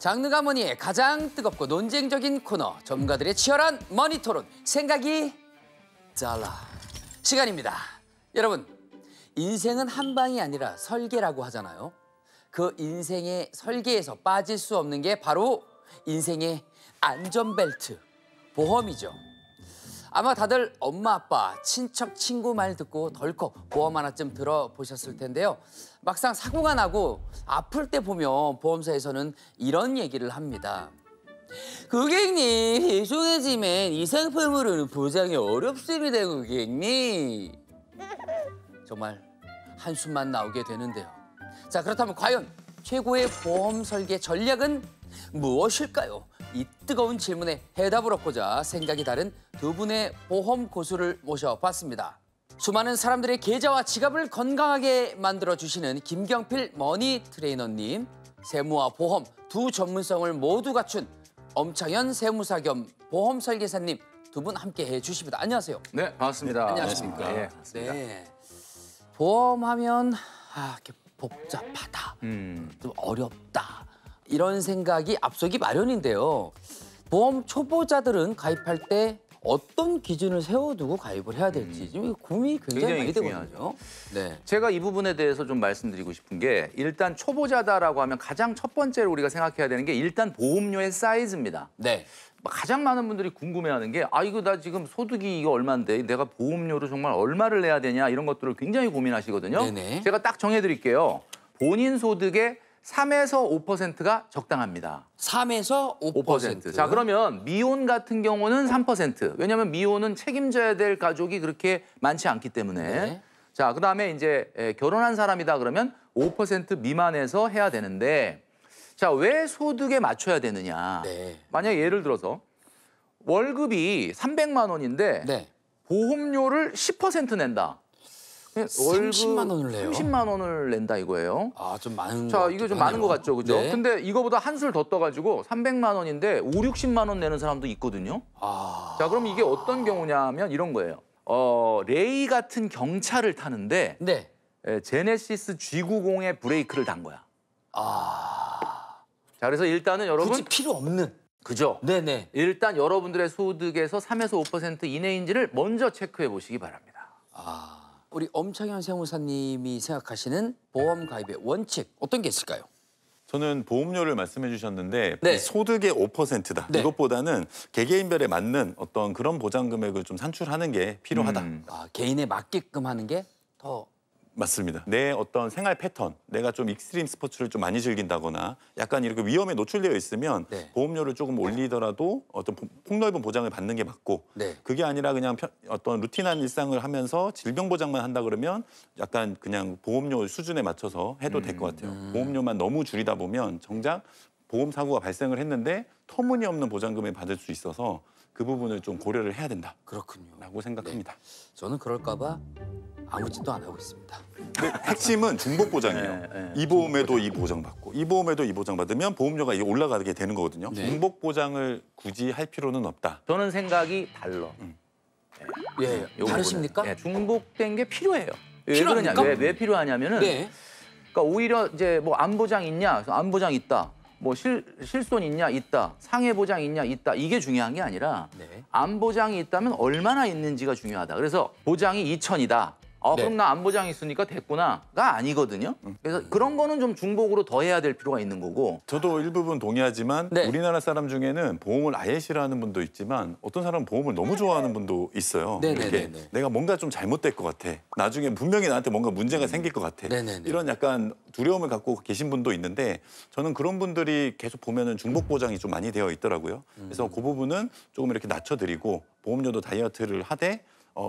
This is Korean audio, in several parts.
장르가 뭐니 가장 뜨겁고 논쟁적인 코너, 전문가들의 치열한 머니 토론, 생각이 달라 시간입니다. 여러분, 인생은 한 방이 아니라 설계라고 하잖아요. 그 인생의 설계에서 빠질 수 없는 게 바로 인생의 안전벨트, 보험이죠. 아마 다들 엄마, 아빠, 친척, 친구 말 듣고 덜컥 보험 하나쯤 들어보셨을 텐데요. 막상 사고가 나고 아플 때 보면 보험사에서는 이런 얘기를 합니다. 고객님, 죄송하지만 이 상품으로는 보장이 어렵습니다, 고객님. 정말 한숨만 나오게 되는데요. 자, 그렇다면 과연 최고의 보험 설계 전략은 무엇일까요? 이 뜨거운 질문에 해답을 얻고자 생각이 다른 두 분의 보험 고수를 모셔봤습니다. 수많은 사람들의 계좌와 지갑을 건강하게 만들어주시는 김경필 머니 트레이너님, 세무와 보험 두 전문성을 모두 갖춘 엄창현 세무사 겸 보험 설계사님 두 분 함께해 주십니다. 안녕하세요. 네, 반갑습니다. 안녕하십니까. 네, 반갑습니다. 네. 보험하면 이렇게 복잡하다, 좀 어렵다 이런 생각이 앞서기 마련인데요. 보험 초보자들은 가입할 때 어떤 기준을 세워두고 가입을 해야 될지 지금 고민이 굉장히 많이 되거든요. 네. 제가 이 부분에 대해서 좀 말씀드리고 싶은 게 일단 초보자다라고 하면 가장 첫 번째로 우리가 생각해야 되는 게 일단 보험료의 사이즈입니다. 네. 가장 많은 분들이 궁금해하는 게 이거 나 지금 소득이 이거 얼마인데 내가 보험료로 정말 얼마를 내야 되냐 이런 것들을 굉장히 고민하시거든요. 네네. 제가 딱 정해드릴게요. 본인 소득의 3에서 5%가 적당합니다. 3에서 5%. 자, 그러면 미혼 같은 경우는 3%. 왜냐하면 미혼은 책임져야 될 가족이 그렇게 많지 않기 때문에. 네. 자, 그다음에 이제 결혼한 사람이다 그러면 5% 미만에서 해야 되는데 자, 왜 소득에 맞춰야 되느냐. 네. 만약에 예를 들어서 월급이 300만 원인데 네. 보험료를 10% 낸다. 30만 원을 내요? 30만 원을 낸다 이거예요. 좀 많은 자, 것 이거 좀 같기도 많은 것 하네요. 같죠, 그죠? 네. 근데 이거보다 한술 더 떠가지고 300만 원인데 5, 60만 원 내는 사람도 있거든요. 자, 그럼 이게 어떤 경우냐면 이런 거예요. 레이 같은 경차를 타는데 네. 제네시스 G90에 브레이크를 단 거야. 자, 그래서 일단은 여러분 굳이 필요 없는. 그죠? 네네. 일단 여러분들의 소득에서 3에서 5% 이내인지를 먼저 체크해 보시기 바랍니다. 우리 엄창현 세무사님이 생각하시는 보험 가입의 원칙 어떤 게 있을까요? 저는 보험료를 말씀해 주셨는데 네. 소득의 5%다. 네. 이것보다는 개개인별에 맞는 어떤 그런 보장 금액을 좀 산출하는 게 필요하다. 개인에 맞게끔 하는 게 더 맞습니다. 내 어떤 생활 패턴, 내가 좀 익스트림 스포츠를 좀 많이 즐긴다거나 약간 이렇게 위험에 노출되어 있으면 네. 보험료를 조금 올리더라도 어떤 폭넓은 보장을 받는 게 맞고 네. 그게 아니라 그냥 어떤 루틴한 일상을 하면서 질병 보장만 한다 그러면 약간 그냥 보험료 수준에 맞춰서 해도 될 것 같아요. 보험료만 너무 줄이다 보면 정작 보험 사고가 발생을 했는데 터무니없는 보장금을 받을 수 있어서 그 부분을 좀 고려를 해야 된다. 그렇군요. 라고 생각합니다. 저는 그럴까 봐 아무 짓도 안 하고 있습니다. 근데 핵심은 중복 보장이에요. 이 보험에도 이 보장 받고 이 보험에도 이 보장 받으면 보험료가 이게 올라가게 되는 거거든요. 네. 중복 보장을 굳이 할 필요는 없다. 저는 생각이 달라. 예, 요 다르십니까? 부분은. 중복된 게 필요해요. 필요합니까? 왜 필요하냐면은 네. 그러니까 오히려 이제 뭐 안보장 있냐? 그래서 안보장 있다. 뭐 실손 있냐? 있다. 상해 보장 있냐? 있다. 이게 중요한 게 아니라 네. 안보장이 있다면 얼마나 있는지가 중요하다. 그래서 보장이 2천이다. 네. 그럼 나 안보장이 있으니까 됐구나가 아니거든요. 그래서 그런 거는 좀 중복으로 더 해야 될 필요가 있는 거고. 저도 일부분 동의하지만 네. 우리나라 사람 중에는 보험을 아예 싫어하는 분도 있지만 어떤 사람은 보험을 너무 좋아하는 분도 있어요. 네네네네. 이렇게 내가 뭔가 좀 잘못될 것 같아. 나중에 분명히 나한테 뭔가 문제가 생길 것 같아. 네네네. 이런 약간 두려움을 갖고 계신 분도 있는데 저는 그런 분들이 계속 보면은 중복 보장이 좀 많이 되어 있더라고요. 그래서 그 부분은 조금 이렇게 낮춰드리고 보험료도 다이어트를 하되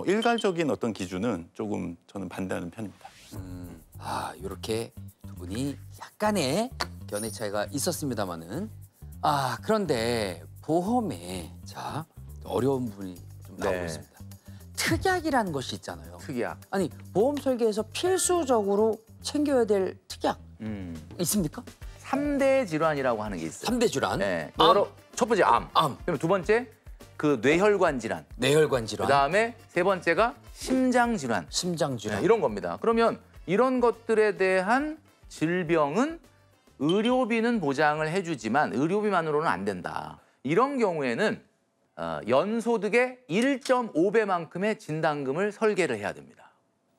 일괄적인 어떤 기준은 조금 저는 반대하는 편입니다. 이렇게 두 분이 약간의 견해 차이가 있었습니다만은 그런데 보험에 자 어려운 부분이 좀 나오고 네. 있습니다. 특약이라는 것이 있잖아요. 특이야. 아니 보험 설계에서 필수적으로 챙겨야 될 특약 있습니까? 3대 질환이라고 하는 게 있어요. 3대 질환. 네. 암, 첫 번째 암. 그럼 두 번째 그 뇌혈관 질환. 뇌혈관 질환, 그다음에 세 번째가 심장 질환. 심장 질환. 이런 겁니다. 그러면 이런 것들에 대한 질병은 의료비는 보장을 해주지만 의료비만으로는 안 된다. 이런 경우에는 연소득의 1.5배만큼의 진단금을 설계를 해야 됩니다.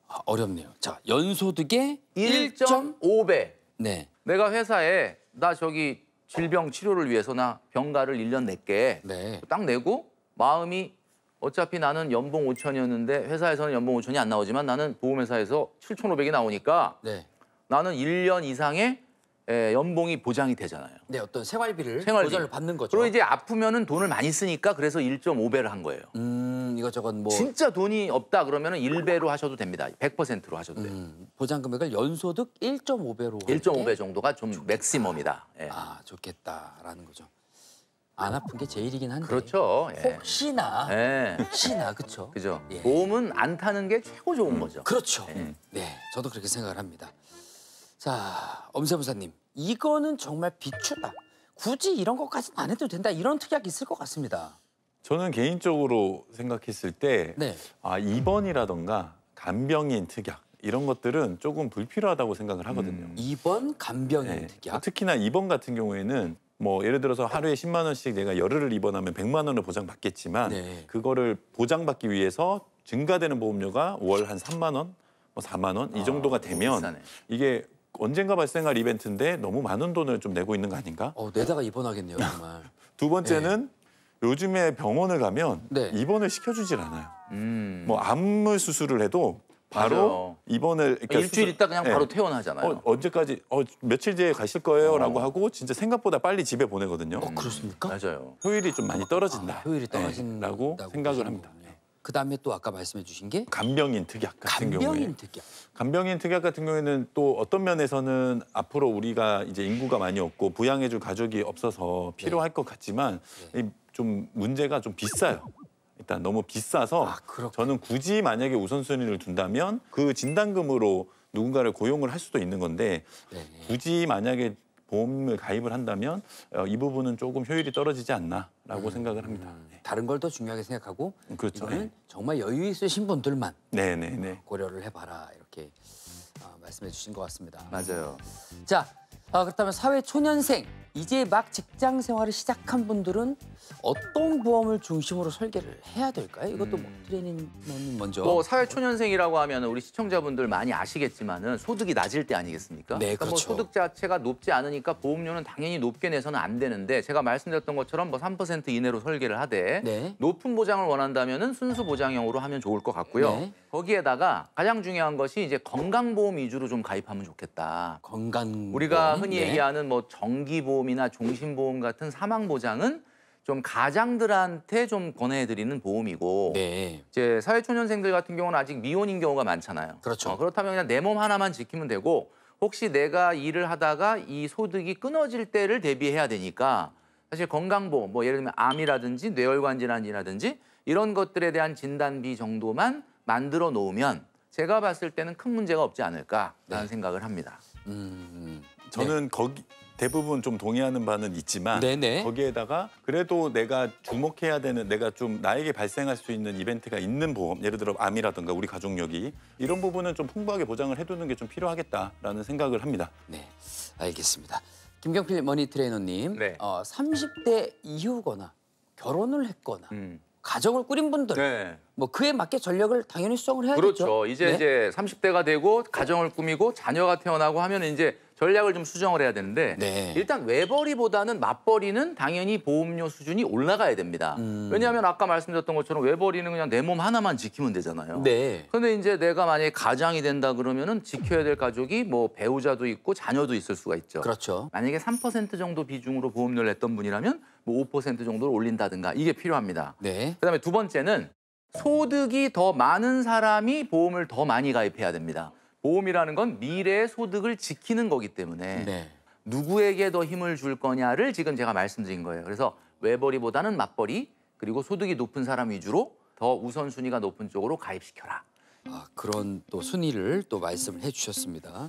아, 어렵네요. 자, 연소득의 1.5배. 네. 내가 회사에 나 저기 질병 치료를 위해서 나 병가를 1년 낼게. 네. 딱 내고 마음이 어차피 나는 연봉 5천이었는데 회사에서는 연봉 5천이 안 나오지만 나는 보험회사에서 7,500이 나오니까 네. 나는 1년 이상의 연봉이 보장이 되잖아요. 네, 어떤 생활비. 보장을 받는 거죠. 그리고 이제 아프면은 돈을 많이 쓰니까 그래서 1.5배를 한 거예요. 이것저것 뭐 진짜 돈이 없다 그러면은 1배로 하셔도 됩니다. 100%로 하셔도 돼요. 보장 금액을 연소득 1.5배로 1.5배 정도가 좀 맥시멈이다. 예. 아, 좋겠다라는 거죠. 안 아픈 게 제일이긴 한데. 그렇죠. 예. 혹시나 예. 그렇죠. 그죠. 예. 보험은 안 타는 게 최고 좋은 거죠. 그렇죠. 네, 저도 그렇게 생각을 합니다. 자, 엄세부사님, 이거는 정말 비추다. 굳이 이런 것까지는 안 해도 된다. 이런 특약이 있을 것 같습니다. 저는 개인적으로 생각했을 때 네. 입원이라던가 간병인 특약 이런 것들은 조금 불필요하다고 생각을 하거든요. 입원 간병인 네. 특약. 특히나 입원 같은 경우에는 뭐 예를 들어서 하루에 10만 원씩 내가 열흘을 입원하면 100만 원을 보장받겠지만 네. 그거를 보장받기 위해서 증가되는 보험료가 월 한 3만 원, 뭐 4만 원 이 정도가 되면 비싸네. 이게 언젠가 발생할 이벤트인데 너무 많은 돈을 좀 내고 있는 거 아닌가? 내다가 입원하겠네요, 정말. 두 번째는 요즘에 병원을 가면 네. 입원을 시켜주질 않아요. 뭐 암물 수술을 해도 바로 맞아요. 입원을 그러니까 일주일 있다 그냥 네. 바로 퇴원하잖아요. 언제까지 며칠 뒤에 가실 거예요라고 하고 진짜 생각보다 빨리 집에 보내거든요. 그렇습니까? 맞아요. 효율이 좀 많이 떨어진다. 효율이 떨어진다고 라고 생각을 합니다. 그다음에 또 아까 말씀해 주신 게 간병인 특약 같은 경우에 간병인 특약. 간병인 특약 같은 경우에는 또 어떤 면에서는 앞으로 우리가 이제 인구가 많이 없고 부양해줄 가족이 없어서 필요할 것 같지만 좀 문제가 좀 비싸요. 일단 너무 비싸서 저는 굳이 만약에 우선순위를 둔다면 그 진단금으로 누군가를 고용을 할 수도 있는 건데 굳이 만약에 보험을 가입을 한다면 이 부분은 조금 효율이 떨어지지 않나라고 생각을 합니다. 네. 다른 걸 더 중요하게 생각하고 그렇죠. 이거는 네. 정말 여유 있으신 분들만 네네네. 고려를 해봐라 이렇게 말씀해 주신 것 같습니다. 맞아요. 자, 그렇다면 사회 초년생 이제 막 직장 생활을 시작한 분들은 어떤 보험을 중심으로 설계를 해야 될까요? 이것도 트레이닝님 먼저. 뭐 사회초년생이라고 하면 우리 시청자분들 많이 아시겠지만은 소득이 낮을 때 아니겠습니까? 네, 그러니까 뭐 그렇죠. 소득 자체가 높지 않으니까 보험료는 당연히 높게 내서는 안 되는데 제가 말씀드렸던 것처럼 뭐 3% 이내로 설계를 하되 네. 높은 보장을 원한다면은 순수 보장형으로 하면 좋을 것 같고요. 네. 거기에다가 가장 중요한 것이 이제 건강보험 위주로 좀 가입하면 좋겠다. 건강 우리가 흔히 네. 얘기하는 뭐 정기보험이나 종신보험 같은 사망보장은 좀 가장들한테 좀 권해드리는 보험이고 네. 이제 사회초년생들 같은 경우는 아직 미혼인 경우가 많잖아요. 그렇죠. 그렇다면 그냥 내 몸 하나만 지키면 되고 혹시 내가 일을 하다가 이 소득이 끊어질 때를 대비해야 되니까 사실 건강보험 뭐 예를 들면 암이라든지 뇌혈관 질환이라든지 이런 것들에 대한 진단비 정도만 만들어 놓으면 제가 봤을 때는 큰 문제가 없지 않을까라는 생각을 합니다. 저는 거기 대부분 좀 동의하는 바는 있지만 네네. 거기에다가 그래도 내가 주목해야 되는 내가 좀 나에게 발생할 수 있는 이벤트가 있는 보험 예를 들어 암이라든가 우리 가족력이 이런 부분은 좀 풍부하게 보장을 해두는 게 좀 필요하겠다라는 생각을 합니다. 네, 알겠습니다. 김경필 머니 트레이너님, 네. 30대 이후거나 결혼을 했거나 음. 가정을 꾸린 분들, 네. 뭐 그에 맞게 전략을 당연히 수정을 해야겠죠. 그렇죠. 이제 네? 이제 30대가 되고 가정을 꾸미고 자녀가 태어나고 하면 이제 전략을 좀 수정을 해야 되는데 네. 일단 외벌이보다는 맞벌이는 당연히 보험료 수준이 올라가야 됩니다. 왜냐하면 아까 말씀드렸던 것처럼 외벌이는 그냥 내 몸 하나만 지키면 되잖아요. 네. 그런데 이제 내가 만약에 가장이 된다 그러면은 지켜야 될 가족이 뭐 배우자도 있고 자녀도 있을 수가 있죠. 그렇죠. 만약에 3% 정도 비중으로 보험료를 냈던 분이라면 뭐 5% 정도를 올린다든가 이게 필요합니다. 네. 그다음에 두 번째는 소득이 더 많은 사람이 보험을 더 많이 가입해야 됩니다. 보험이라는 건 미래의 소득을 지키는 거기 때문에 네. 누구에게 더 힘을 줄 거냐를 지금 제가 말씀드린 거예요. 그래서 외벌이보다는 맞벌이 그리고 소득이 높은 사람 위주로 더 우선순위가 높은 쪽으로 가입시켜라. 그런 또 순위를 또 말씀을 해주셨습니다.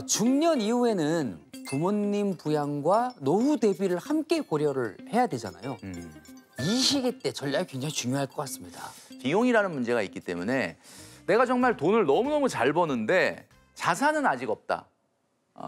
중년 이후에는 부모님 부양과 노후 대비를 함께 고려를 해야 되잖아요. 이 시기 때 전략이 굉장히 중요할 것 같습니다. 비용이라는 문제가 있기 때문에 내가 정말 돈을 너무너무 잘 버는데 자산은 아직 없다.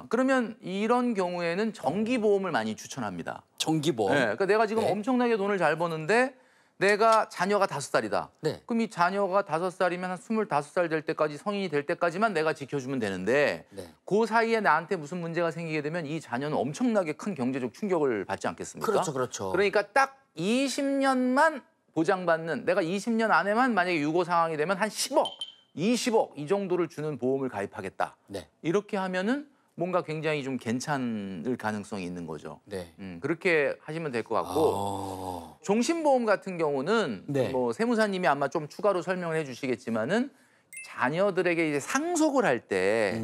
그러면 이런 경우에는 정기보험을 많이 추천합니다. 정기보험. 네, 그러니까 내가 지금 네. 엄청나게 돈을 잘 버는데 내가 자녀가 5살이다. 네. 그럼 이 자녀가 5살이면 한 25살 될 때까지 성인이 될 때까지만 내가 지켜주면 되는데 네. 그 사이에 나한테 무슨 문제가 생기게 되면 이 자녀는 엄청나게 큰 경제적 충격을 받지 않겠습니까? 그렇죠, 그렇죠. 그러니까 딱 20년만 보장받는 내가 20년 안에만 만약에 유고 상황이 되면 한 10억, 20억 이 정도를 주는 보험을 가입하겠다. 네. 이렇게 하면은 뭔가 굉장히 좀 괜찮을 가능성이 있는 거죠. 네. 그렇게 하시면 될 것 같고 종신보험 같은 경우는 네. 뭐 세무사님이 아마 좀 추가로 설명을 해주시겠지만은 자녀들에게 이제 상속을 할 때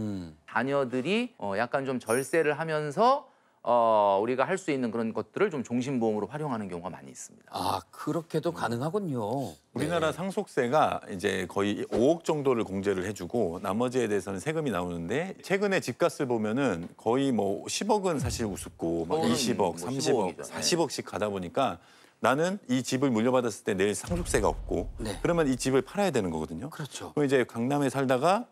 자녀들이 약간 좀 절세를 하면서 우리가 할 수 있는 그런 것들을 좀 종신보험으로 활용하는 경우가 많이 있습니다. 아, 그렇게도 가능하군요. 우리나라 네. 상속세가 이제 거의 5억 정도를 공제를 해주고 나머지에 대해서는 세금이 나오는데 최근에 집값을 보면은 거의 뭐 10억은 사실 우습고 막 20억, 뭐 30억, 15억이죠. 40억씩 가다 보니까 나는 이 집을 물려받았을 때 내일 상속세가 없고 네. 그러면 이 집을 팔아야 되는 거거든요. 그렇죠. 그럼 이제 강남에 살다가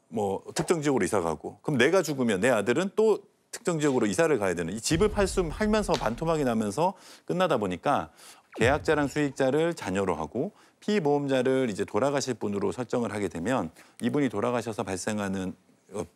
뭐 특정 지역으로 이사 가고 그럼 내가 죽으면 내 아들은 또 특정 지역으로 이사를 가야 되는 이 집을 팔면서 반토막이 나면서 끝나다 보니까 계약자랑 수익자를 자녀로 하고 피보험자를 이제 돌아가실 분으로 설정을 하게 되면 이분이 돌아가셔서 발생하는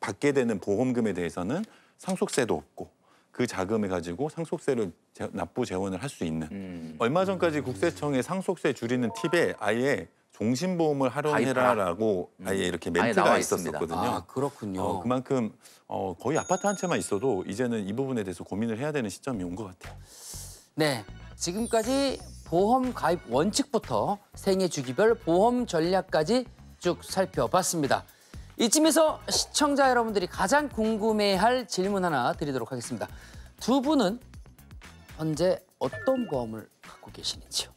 받게 되는 보험금에 대해서는 상속세도 없고 그 자금을 가지고 상속세를 납부 재원을 할 수 있는 얼마 전까지 국세청의 상속세 줄이는 팁에 아예 종신보험을 활용해라라고 아예 이렇게 멘트가 나와 있었거든요. 아, 그렇군요. 그만큼 거의 아파트 한 채만 있어도 이제는 이 부분에 대해서 고민을 해야 되는 시점이 온 것 같아요. 네, 지금까지 보험 가입 원칙부터 생애 주기별 보험 전략까지 쭉 살펴봤습니다. 이쯤에서 시청자 여러분들이 가장 궁금해할 질문 하나 드리도록 하겠습니다. 두 분은 현재 어떤 보험을 갖고 계시는지요?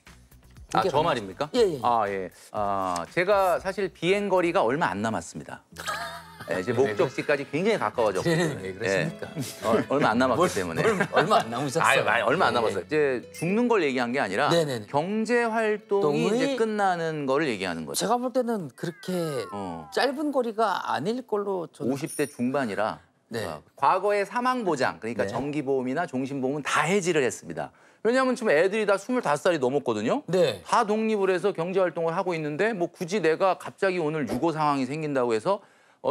저 말입니까? 예, 예. 예. 제가 사실 비행 거리가 얼마 안 남았습니다. 이제 목적지까지 굉장히 가까워졌고. 왜 그러십니까? 얼마 안 남았기 때문에. 얼마 안 남으셨어요? 얼마 안 네. 남았어요. 이제 죽는 걸 얘기한 게 아니라 네네네. 경제 활동이 활동이 이제 끝나는 거를 얘기하는 거죠. 제가 볼 때는 그렇게 짧은 거리가 아닐 걸로 저는 50대 중반이라 네. 과거의 사망 보장, 그러니까 네. 정기보험이나 종신보험은 다 해지를 했습니다. 왜냐하면 지금 애들이 다 25살이 넘었거든요. 네. 다 독립을 해서 경제활동을 하고 있는데 뭐 굳이 내가 갑자기 오늘 유고 상황이 생긴다고 해서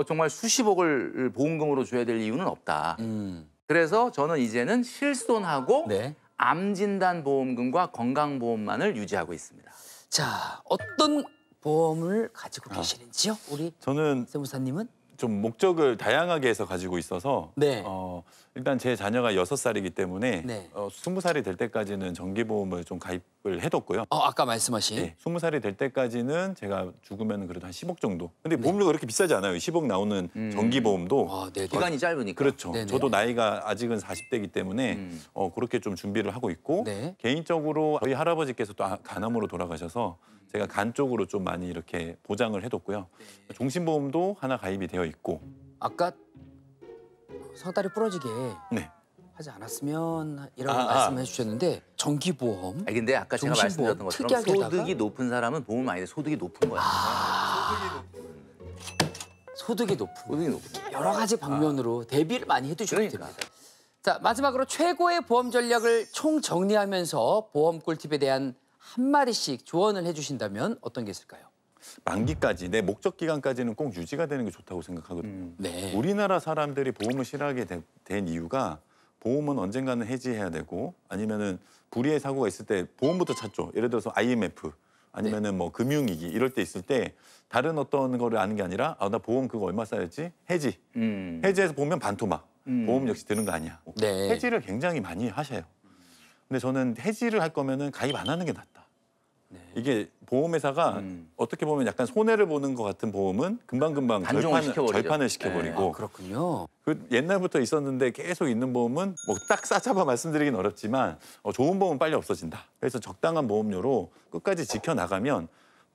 정말 수십억을 보험금으로 줘야 될 이유는 없다. 그래서 저는 이제는 실손하고 네. 암진단 보험금과 건강보험만을 유지하고 있습니다. 자, 어떤 보험을 가지고 계시는지요? 우리 저는 세무사님은? 좀 목적을 다양하게 해서 가지고 있어서 네. 일단 제 자녀가 6살이기 때문에 네. 20살이 될 때까지는 정기보험을 좀 가입을 해뒀고요. 아까 말씀하신 네, 20살이 될 때까지는 제가 죽으면 그래도 한 10억 정도. 근데 보험료가 그렇게 비싸지 않아요. 10억 나오는 정기보험도. 아, 네. 기간이 짧으니까. 그렇죠. 네네. 저도 나이가 아직은 40대이기 때문에 그렇게 좀 준비를 하고 있고 네. 개인적으로 저희 할아버지께서 또 간암으로 돌아가셔서 제가 간 쪽으로 좀 많이 이렇게 보장을 해뒀고요. 종신보험도 하나 가입이 되어 있고. 아까 상다리 부러지게 네. 하지 않았으면 이라고 말씀해 주셨는데 정기보험 근데 아까 제가 종신보험, 말씀드렸던 것처럼 특이하게다가? 소득이 높은 사람은 보험을 많이 돼. 소득이 높은 거야. 소득이 높은 소득이 높은 여러 가지 방면으로 대비를 많이 해두셔야 그러니까. 됩니다. 자, 마지막으로 최고의 보험 전략을 총 정리하면서 보험 꿀팁에 대한 한마디씩 조언을 해주신다면 어떤 게 있을까요? 만기까지 내 목적 기간까지는 꼭 유지가 되는 게 좋다고 생각하거든요. 네. 우리나라 사람들이 보험을 싫어하게 된 이유가 보험은 언젠가는 해지해야 되고 아니면은 불의의 사고가 있을 때 보험부터 찾죠. 예를 들어서 IMF 아니면은 뭐 금융위기 이럴 때 있을 때 다른 어떤 거를 아는 게 아니라 나 보험 그거 얼마 쌓였지? 해지. 해지해서 보면 반토막. 보험 역시 드는 거 아니야. 네. 해지를 굉장히 많이 하셔요. 근데 저는 해지를 할 거면은 가입 안 하는 게 낫다. 이게 보험회사가 어떻게 보면 약간 손해를 보는 것 같은 보험은 금방금방 단종을 시켜버리죠. 절판을 시켜버리고 그렇군요. 그 옛날부터 있었는데 계속 있는 보험은 뭐 딱 싸잡아 말씀드리긴 어렵지만 좋은 보험은 빨리 없어진다. 그래서 적당한 보험료로 끝까지 지켜나가면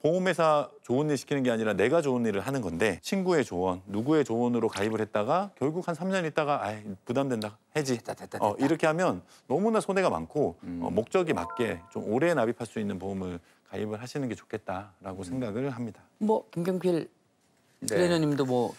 보험회사 좋은 일 시키는 게 아니라 내가 좋은 일을 하는 건데 친구의 조언, 누구의 조언으로 가입을 했다가 결국 한 3년 있다가 부담된다, 해지. 됐다. 이렇게 하면 너무나 손해가 많고 목적이 맞게 좀 오래 납입할 수 있는 보험을 가입을 하시는 게 좋겠다라고 생각을 합니다. 뭐 김경필 트레이너님도 뭐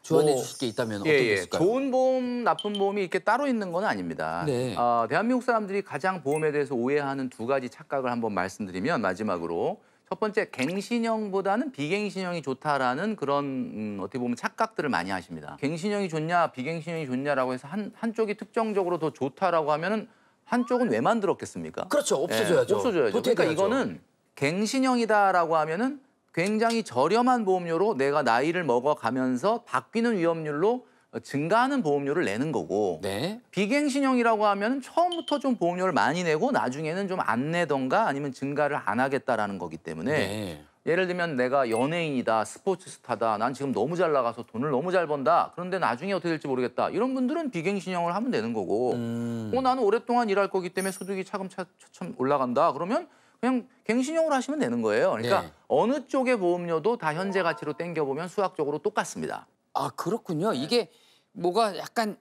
조언해 뭐, 주실 게 있다면 어떤 예, 게 예. 있을까요? 좋은 보험, 나쁜 보험이 이렇게 따로 있는 건 아닙니다. 네. 대한민국 사람들이 가장 보험에 대해서 오해하는 두 가지 착각을 한번 말씀드리면 마지막으로 첫 번째 갱신형보다는 비갱신형이 좋다라는 그런 어떻게 보면 착각들을 많이 하십니다. 갱신형이 좋냐 비갱신형이 좋냐라고 해서 한쪽이 특정적으로 더 좋다라고 하면은 한쪽은 왜 만들었겠습니까? 그렇죠. 없어져야죠. 예, 없어져야죠. 그러니까 도태돼야죠. 이거는 갱신형이다라고 하면은 굉장히 저렴한 보험료로 내가 나이를 먹어가면서 바뀌는 위험률로 증가하는 보험료를 내는 거고 네. 비갱신형이라고 하면 처음부터 좀 보험료를 많이 내고 나중에는 좀 안 내던가 아니면 증가를 안 하겠다라는 거기 때문에 네. 예를 들면 내가 연예인이다, 스포츠 스타다, 난 지금 너무 잘 나가서 돈을 너무 잘 번다. 그런데 나중에 어떻게 될지 모르겠다. 이런 분들은 비갱신형을 하면 되는 거고 나는 오랫동안 일할 거기 때문에 소득이 차츰차츰 올라간다. 그러면 그냥 갱신형으로 하시면 되는 거예요. 그러니까 네. 어느 쪽의 보험료도 다 현재 가치로 땡겨보면 수학적으로 똑같습니다. 아 그렇군요. 이게 뭐가 약간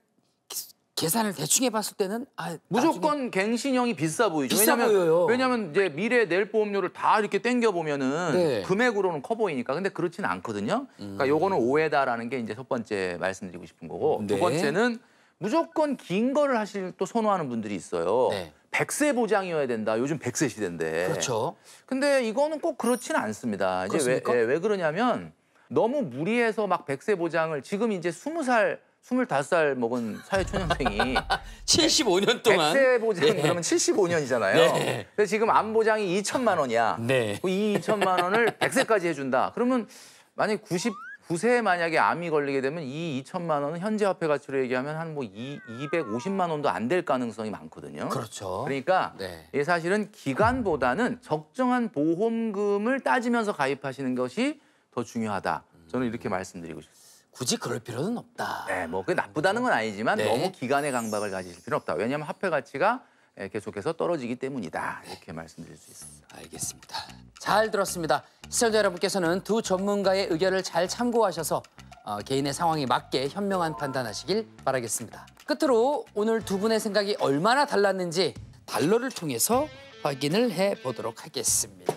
계산을 대충 해봤을 때는 무조건 갱신형이 비싸 보이죠. 비싸 보여요. 왜냐면 이제 미래에 낼 보험료를 다 이렇게 땡겨 보면은 네. 금액으로는 커 보이니까. 근데 그렇지는 않거든요. 그러니까 요거는 오해다라는 게 이제 첫 번째 말씀드리고 싶은 거고. 네. 두 번째는 무조건 긴 거를 하실 또 선호하는 분들이 있어요. 네. 100세 보장이어야 된다. 요즘 100세 시대인데. 그렇죠. 근데 이거는 꼭 그렇지는 않습니다. 이제 그렇습니까? 왜 그러냐면 너무 무리해서 막 100세 보장을 지금 이제 20살, 25살 먹은 사회초년생이 75년 동안 100세 보장 네. 그러면 75년이잖아요. 네. 근데 지금 암 보장이 2천만 원이야. 네. 이 2천만 원을 100세까지 해준다. 그러면 만약 99세에 만약에 암이 걸리게 되면 이 2천만 원은 현재 화폐 가치로 얘기하면 한 뭐 250만 원도 안 될 가능성이 많거든요. 그렇죠. 그러니까 네. 이게 사실은 기간보다는 적정한 보험금을 따지면서 가입하시는 것이 더 중요하다. 저는 이렇게 말씀드리고 싶습니다. 굳이 그럴 필요는 없다. 네, 뭐 그게 나쁘다는 건 아니지만 네. 너무 기간의 강박을 가지실 필요는 없다. 왜냐하면 화폐 가치가 계속해서 떨어지기 때문이다. 이렇게 말씀드릴 수 있습니다. 알겠습니다. 잘 들었습니다. 시청자 여러분께서는 두 전문가의 의견을 잘 참고하셔서 개인의 상황에 맞게 현명한 판단하시길 바라겠습니다. 끝으로 오늘 두 분의 생각이 얼마나 달랐는지 달러를 통해서 확인을 해보도록 하겠습니다.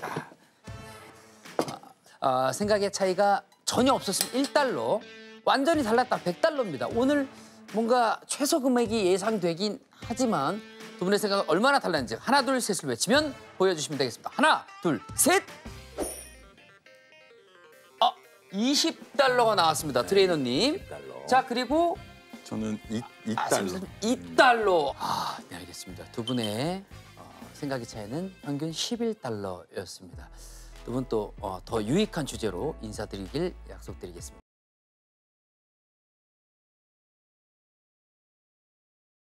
생각의 차이가 전혀 없었으면 1달러, 완전히 달랐다 100달러입니다. 오늘 뭔가 최소 금액이 예상되긴 하지만 두 분의 생각은 얼마나 달랐는지 하나, 둘, 셋을 외치면 보여주시면 되겠습니다. 하나, 둘, 셋! 20달러가 나왔습니다. 트레이너님. 20달러. 자, 그리고 저는 2달러. 2달러. 네, 알겠습니다. 두 분의 생각의 차이는 평균 11달러였습니다. 두 분 또 더 유익한 주제로 인사드리길 약속드리겠습니다.